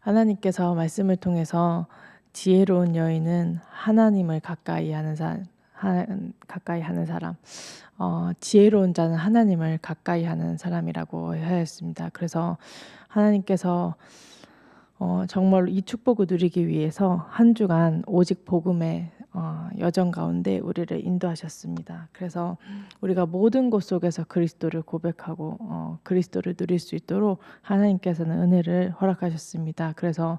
하나님께서 말씀을 통해서 지혜로운 여인은 하나님을 가까이 하는 사람, 지혜로운 자는 하나님을 가까이 하는 사람이라고 하였습니다. 그래서 하나님께서 정말로 이 축복을 누리기 위해서 한 주간 오직 복음의 여정 가운데 우리를 인도하셨습니다. 그래서 우리가 모든 것 속에서 그리스도를 고백하고 그리스도를 누릴 수 있도록 하나님께서는 은혜를 허락하셨습니다. 그래서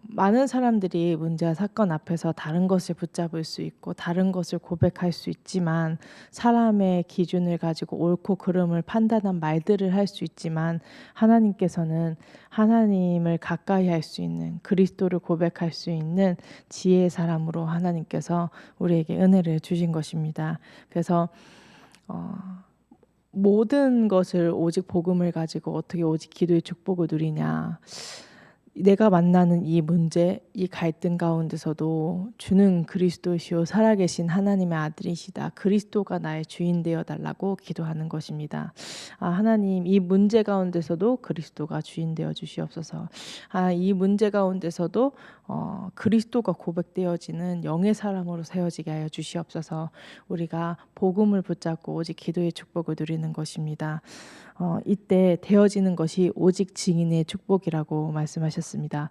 많은 사람들이 문제와 사건 앞에서 다른 것을 붙잡을 수 있고 다른 것을 고백할 수 있지만, 사람의 기준을 가지고 옳고 그름을 판단한 말들을 할 수 있지만, 하나님께서는 하나님을 가까이 할 수 있는, 그리스도를 고백할 수 있는 지혜의 사람으로 하나님께서 우리에게 은혜를 주신 것입니다. 그래서 모든 것을 오직 복음을 가지고 어떻게 오직 기도의 축복을 누리냐, 내가 만나는 이 문제, 이 갈등 가운데서도 주는 그리스도시요 살아계신 하나님의 아들이시다, 그리스도가 나의 주인 되어 달라고 기도하는 것입니다. 하나님, 이 문제 가운데서도 그리스도가 주인 되어 주시옵소서. 이 문제 가운데서도 그리스도가 고백되어지는 영의 사람으로 세워지게 하여 주시옵소서. 우리가 복음을 붙잡고 오직 기도의 축복을 누리는 것입니다. 이때 되어지는 것이 오직 증인의 축복이라고 말씀하셨습니다.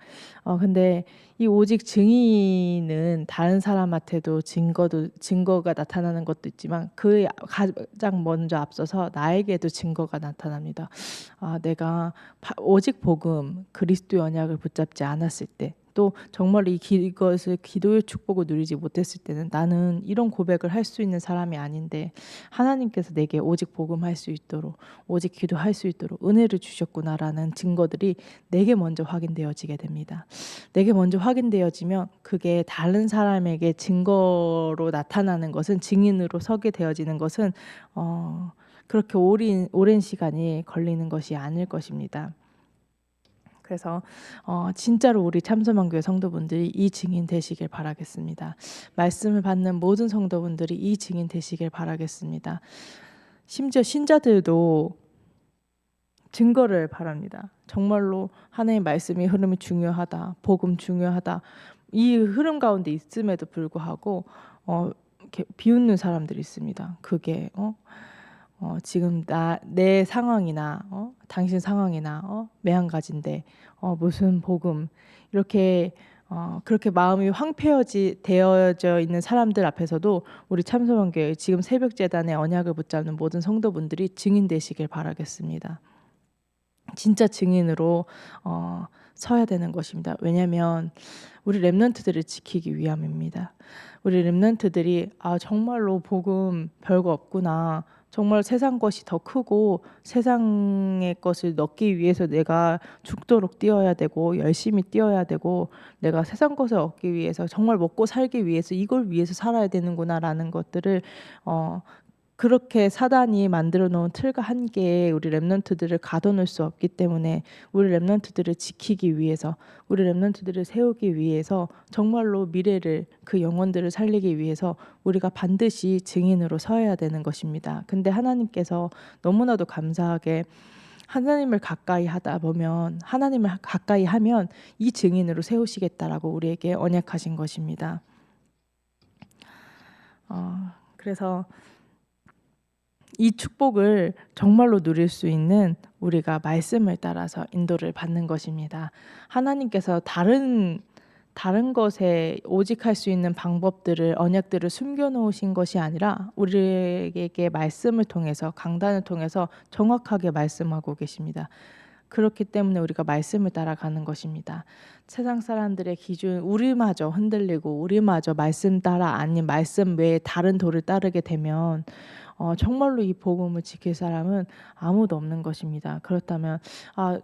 근데 이 오직 증인은 다른 사람한테도 증거가 나타나는 것도 있지만, 그 가장 먼저 앞서서 나에게도 증거가 나타납니다. 내가 오직 복음, 그리스도의 언약을 붙잡지 않았을 때, 또 정말 이것을 기도의 축복을 누리지 못했을 때는 나는 이런 고백을 할 수 있는 사람이 아닌데, 하나님께서 내게 오직 복음할 수 있도록, 오직 기도할 수 있도록 은혜를 주셨구나라는 증거들이 내게 먼저 확인되어지게 됩니다. 내게 먼저 확인되어지면 그게 다른 사람에게 증거로 나타나는 것은, 증인으로 서게 되어지는 것은 그렇게 오랜 시간이 걸리는 것이 아닐 것입니다. 그래서 진짜로 우리 참소망교회 성도분들이 이 증인 되시길 바라겠습니다. 말씀을 받는 모든 성도분들이 이 증인 되시길 바라겠습니다. 심지어 신자들도 증거를 바랍니다. 정말로 하나님의 말씀의 흐름이 중요하다, 복음 중요하다, 이 흐름 가운데 있음에도 불구하고 이렇게 비웃는 사람들이 있습니다. 그게 지금 내 상황이나 당신 상황이나 매한가지인데 무슨 복음, 이렇게 그렇게 마음이 되어져 있는 사람들 앞에서도 우리 참소망교회 지금 새벽재단의 언약을 붙잡는 모든 성도분들이 증인 되시길 바라겠습니다. 진짜 증인으로 서야 되는 것입니다. 왜냐하면 우리 렘넌트들을 지키기 위함입니다. 우리 렘넌트들이 정말로 복음 별거 없구나, 정말 세상 것이 더 크고 세상의 것을 넣기 위해서 내가 죽도록 뛰어야 되고 열심히 뛰어야 되고, 내가 세상 것을 얻기 위해서, 정말 먹고 살기 위해서 이걸 위해서 살아야 되는구나라는 것들을 그렇게 사단이 만들어 놓은 틀과 한계에 우리 렘넌트들을 가둬놓을 수 없기 때문에, 우리 렘넌트들을 지키기 위해서, 우리 렘넌트들을 세우기 위해서, 정말로 미래를, 그 영혼들을 살리기 위해서 우리가 반드시 증인으로 서야 되는 것입니다. 근데 하나님께서 너무나도 감사하게 하나님을 가까이 하다 보면, 하나님을 가까이 하면 이 증인으로 세우시겠다라고 우리에게 언약하신 것입니다. 그래서 이 축복을 정말로 누릴 수 있는 우리가 말씀을 따라서 인도를 받는 것입니다. 하나님께서 다른 것에 오직 할 수 있는 방법들을, 언약들을 숨겨놓으신 것이 아니라 우리에게 말씀을 통해서, 강단을 통해서 정확하게 말씀하고 계십니다. 그렇기 때문에 우리가 말씀을 따라가는 것입니다. 세상 사람들의 기준, 우리마저 흔들리고 우리마저 말씀 따라 아닌 말씀 외에 다른 도를 따르게 되면 정말로 이 복음을 지킬 사람은 아무도 없는 것입니다. 그렇다면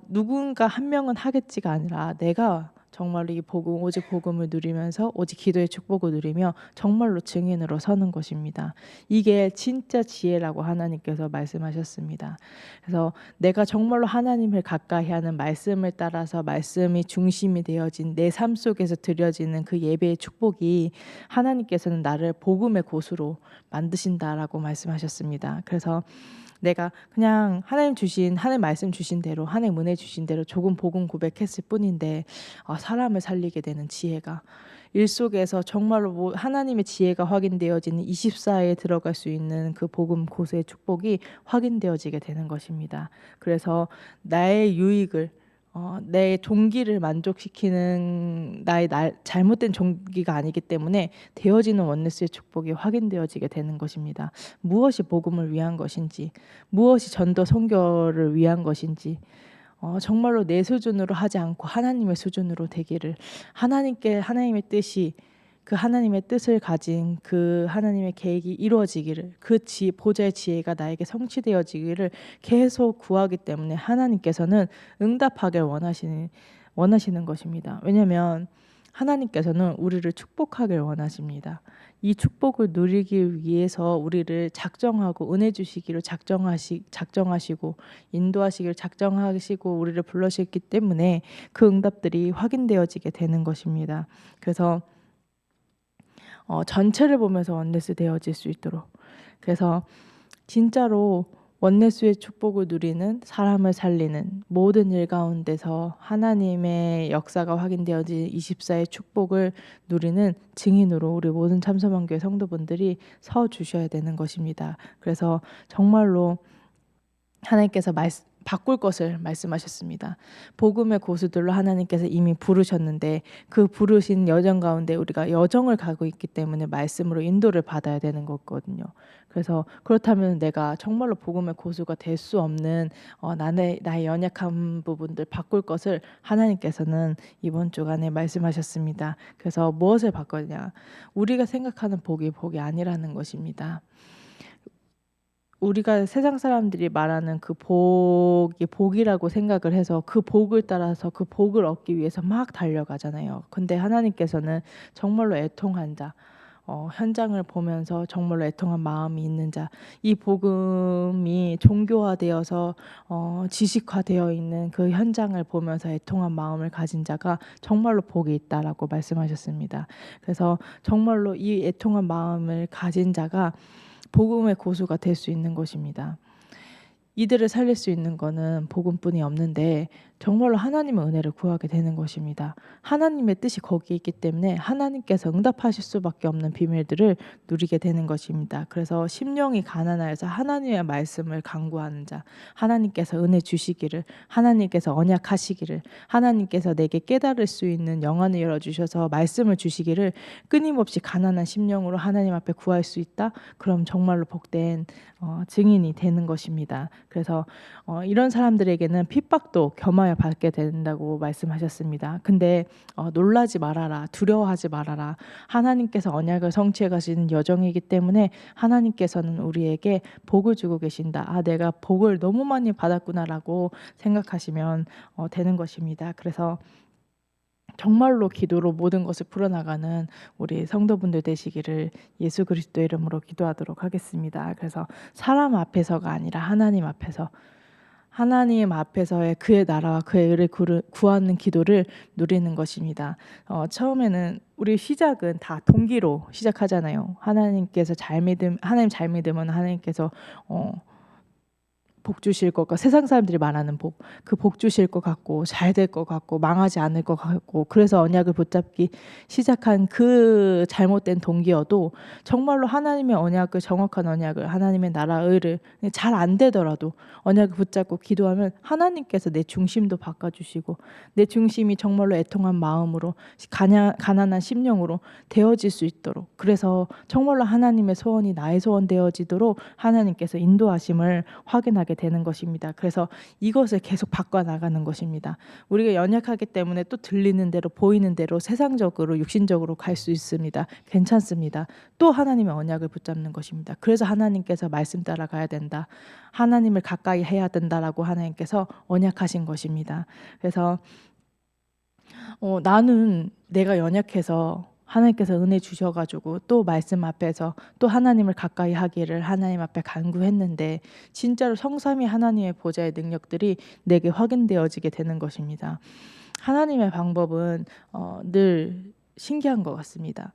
누군가 한 명은 하겠지가 아니라, 내가 정말로 이 복음, 오직 복음을 누리면서 오직 기도의 축복을 누리며 정말로 증인으로 서는 것입니다. 이게 진짜 지혜라고 하나님께서 말씀하셨습니다. 그래서 내가 정말로 하나님을 가까이 하는 말씀을 따라서, 말씀이 중심이 되어진 내 삶 속에서 드려지는 그 예배의 축복이, 하나님께서는 나를 복음의 고수로 만드신다라고 말씀하셨습니다. 그래서 내가 그냥 하나님 말씀 주신 대로, 하나님 은혜 주신 대로 조금 복음 고백했을 뿐인데 사람을 살리게 되는 지혜가 일 속에서 정말로 하나님의 지혜가 확인되어지는 24에 들어갈 수 있는 그 복음 고수의 축복이 확인되어지게 되는 것입니다. 그래서 나의 유익을 내 종기를 만족시키는 나의 잘못된 종기가 아니기 때문에 되어지는 원네스의 축복이 확인되어지게 되는 것입니다. 무엇이 복음을 위한 것인지, 무엇이 전도 선교를 위한 것인지, 정말로 내 수준으로 하지 않고 하나님의 수준으로 되기를, 하나님의 뜻이, 그 하나님의 뜻을 가진 그 하나님의 계획이 이루어지기를, 보좌의 지혜가 나에게 성취되어지기를 계속 구하기 때문에 하나님께서는 응답하길 원하시는 것입니다. 왜냐하면 하나님께서는 우리를 축복하길 원하십니다. 이 축복을 누리기 위해서 우리를 작정하고 은혜 주시기로 작정하시고 인도하시기를 작정하시고 우리를 불러주셨기 때문에 그 응답들이 확인되어지게 되는 것입니다. 그래서 전체를 보면서 원네스 되어질 수 있도록, 그래서 진짜로 원네스의 축복을 누리는, 사람을 살리는 모든 일 가운데서 하나님의 역사가 확인되어진 24의 축복을 누리는 증인으로 우리 모든 참소만교회 성도분들이 서 주셔야 되는 것입니다. 그래서 정말로 하나님께서 바꿀 것을 말씀하셨습니다. 복음의 고수들로 하나님께서 이미 부르셨는데 그 부르신 여정 가운데 우리가 여정을 가고 있기 때문에 말씀으로 인도를 받아야 되는 거거든요. 그래서 그렇다면 내가 정말로 복음의 고수가 될 수 없는 나의 연약한 부분들 바꿀 것을 하나님께서는 이번 주간에 말씀하셨습니다. 그래서 무엇을 바꾸냐? 우리가 생각하는 복이 아니라는 것입니다. 우리가 세상 사람들이 말하는 그 복이 복이라고 생각을 해서 그 복을 따라서 그 복을 얻기 위해서 막 달려가잖아요. 근데 하나님께서는 정말로 애통한 자, 현장을 보면서 정말로 애통한 마음이 있는 자, 이 복음이 종교화되어서 지식화되어 있는 그 현장을 보면서 애통한 마음을 가진 자가 정말로 복이 있다라고 말씀하셨습니다. 그래서 정말로 이 애통한 마음을 가진 자가 복음의 고수가 될 수 있는 것입니다. 이들을 살릴 수 있는 것은 복음뿐이 없는데 정말로 하나님의 은혜를 구하게 되는 것입니다. 하나님의 뜻이 거기에 있기 때문에 하나님께서 응답하실 수밖에 없는 비밀들을 누리게 되는 것입니다. 그래서 심령이 가난하여서 하나님의 말씀을 간구하는 자, 하나님께서 은혜 주시기를, 하나님께서 언약하시기를, 하나님께서 내게 깨달을 수 있는 영안을 열어주셔서 말씀을 주시기를 끊임없이 가난한 심령으로 하나님 앞에 구할 수 있다? 그럼 정말로 복된 증인이 되는 것입니다. 그래서 이런 사람들에게는 핍박도 겸하여 받게 된다고 말씀하셨습니다. 근데 놀라지 말아라, 두려워하지 말아라. 하나님께서 언약을 성취해 가시는 여정이기 때문에 하나님께서는 우리에게 복을 주고 계신다. 내가 복을 너무 많이 받았구나라고 생각하시면 되는 것입니다. 그래서 정말로 기도로 모든 것을 풀어나가는 우리 성도분들 되시기를 예수 그리스도의 이름으로 기도하도록 하겠습니다. 그래서 사람 앞에서가 아니라 하나님 앞에서의 그의 나라와 그의 의를 구하는 기도를 누리는 것입니다. 처음에는 우리 시작은 다 동기로 시작하잖아요. 하나님 잘 믿으면 하나님께서 복 주실 것 같고, 세상 사람들이 말하는 그 복 주실 것 같고 잘 될 것 같고 망하지 않을 것 같고, 그래서 언약을 붙잡기 시작한 그 잘못된 동기여도 정말로 하나님의 언약을, 정확한 언약을, 하나님의 나라 의를 잘 안 되더라도 언약을 붙잡고 기도하면 하나님께서 내 중심도 바꿔주시고 내 중심이 정말로 애통한 마음으로 가난한 심령으로 되어질 수 있도록, 그래서 정말로 하나님의 소원이 나의 소원 되어지도록 하나님께서 인도하심을 확인하게 되는 것입니다. 그래서 이것을 계속 바꿔나가는 것입니다. 우리가 연약하기 때문에 또 들리는 대로 보이는 대로 세상적으로 육신적으로 갈 수 있습니다. 괜찮습니다. 또 하나님의 언약을 붙잡는 것입니다. 그래서 하나님께서 말씀 따라가야 된다, 하나님을 가까이 해야 된다라고 하나님께서 언약하신 것입니다. 그래서 나는 내가 연약해서 하나님께서 은혜 주셔가지고 또 말씀 앞에서 또 하나님을 가까이 하기를 하나님 앞에 간구했는데 진짜로 성삼위 하나님의 보좌의 능력들이 내게 확인되어지게 되는 것입니다. 하나님의 방법은 늘 신기한 것 같습니다.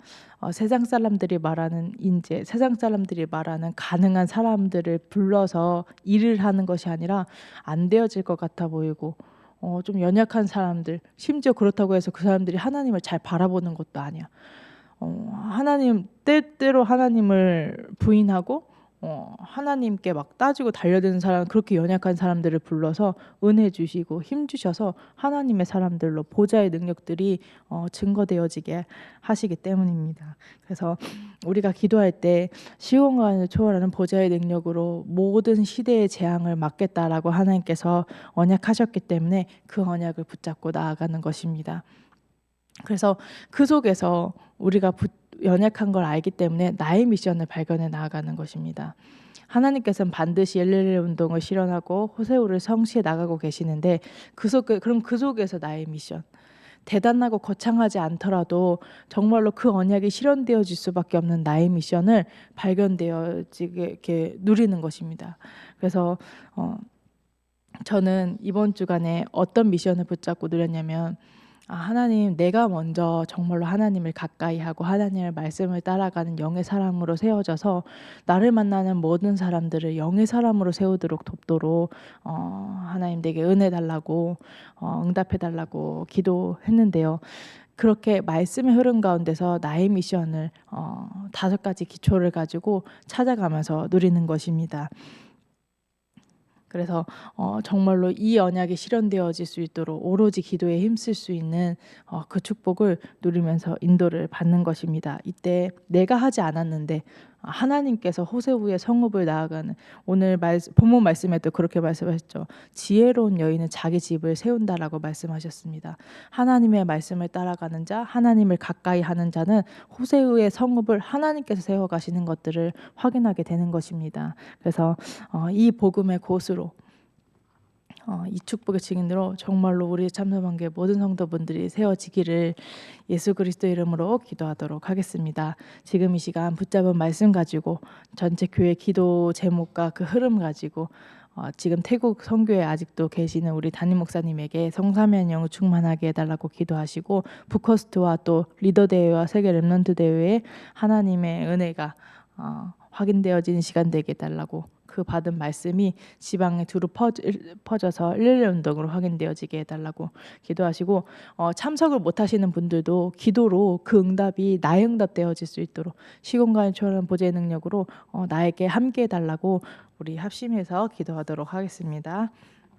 세상 사람들이 말하는 인재, 세상 사람들이 말하는 가능한 사람들을 불러서 일을 하는 것이 아니라 안 되어질 것 같아 보이고 좀 연약한 사람들, 심지어 그렇다고 해서 그 사람들이 하나님을 잘 바라보는 것도 아니야. 하나님 때때로 하나님을 부인하고 하나님께 막 따지고 달려드는 사람, 그렇게 연약한 사람들을 불러서 은혜 주시고 힘 주셔서 하나님의 사람들로 보좌의 능력들이 증거되어지게 하시기 때문입니다. 그래서 우리가 기도할 때 시공간을 초월하는 보좌의 능력으로 모든 시대의 재앙을 막겠다라고 하나님께서 언약하셨기 때문에 그 언약을 붙잡고 나아가는 것입니다. 그래서 그 속에서 우리가 연약한 걸 알기 때문에 나의 미션을 발견해 나아가는 것입니다. 하나님께서는 반드시 엘렐 운동을 실현하고 호세우를 성취해 나가고 계시는데 그럼 그 속에서 나의 미션, 대단하고 거창하지 않더라도 정말로 그 언약이 실현되어질 수밖에 없는 나의 미션을 발견되어지게 이렇게 누리는 것입니다. 그래서 저는 이번 주간에 어떤 미션을 붙잡고 누렸냐면, 하나님, 내가 먼저 정말로 하나님을 가까이 하고 하나님의 말씀을 따라가는 영의 사람으로 세워져서 나를 만나는 모든 사람들을 영의 사람으로 세우도록 돕도록 하나님 내게 은혜 달라고 응답해 달라고 기도했는데요. 그렇게 말씀의 흐름 가운데서 나의 미션을 5가지 기초를 가지고 찾아가면서 누리는 것입니다. 그래서 정말로 이 언약이 실현되어질 수 있도록 오로지 기도에 힘쓸 수 있는 그 축복을 누리면서 인도를 받는 것입니다. 이때 내가 하지 않았는데 하나님께서 호세우의 성읍을 나아가는, 오늘 본문 말씀에도 그렇게 말씀하셨죠. 지혜로운 여인은 자기 집을 세운다라고 말씀하셨습니다. 하나님의 말씀을 따라가는 자, 하나님을 가까이 하는 자는 호세우의 성읍을 하나님께서 세워가시는 것들을 확인하게 되는 것입니다. 그래서 이 복음의 곳으로 이 축복의 증인으로 정말로 우리 참석한교회 모든 성도분들이 세워지기를 예수 그리스도 이름으로 기도하도록 하겠습니다. 지금 이 시간 붙잡은 말씀 가지고 전체 교회 기도 제목과 그 흐름 가지고 지금 태국 선교에 아직도 계시는 우리 담임 목사님에게 성삼위한 영을 충만하게 해달라고 기도하시고, 북커스트와 또 리더 대회와 세계 렘넌트 대회에 하나님의 은혜가 확인되어지는 시간 되게 해달라고, 그 받은 말씀이 지방에 두루 퍼져서 일일 운동으로 확인되어지게 해달라고 기도하시고, 참석을 못하시는 분들도 기도로 그 응답이 나의 응답 되어질 수 있도록 시공간을 초월한 보좌의 능력으로 나에게 함께 해달라고 우리 합심해서 기도하도록 하겠습니다.